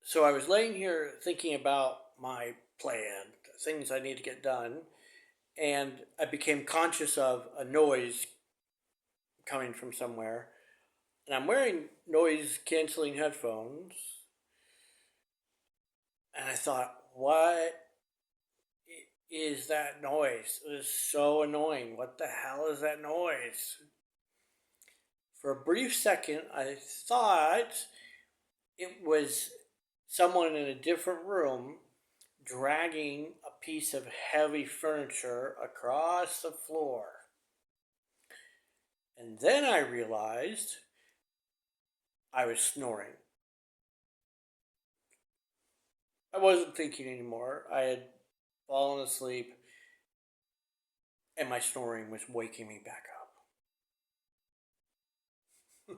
So I was laying here thinking about my plan, things I need to get done, and I became conscious of a noise coming from somewhere. And I'm wearing noise canceling headphones, and I thought, what is that noise? It was so annoying. What the hell is that noise? For a brief second, I thought it was someone in a different room dragging a piece of heavy furniture across the floor. And then I realized I was snoring. I wasn't thinking anymore. I had fallen asleep, and my snoring was waking me back up.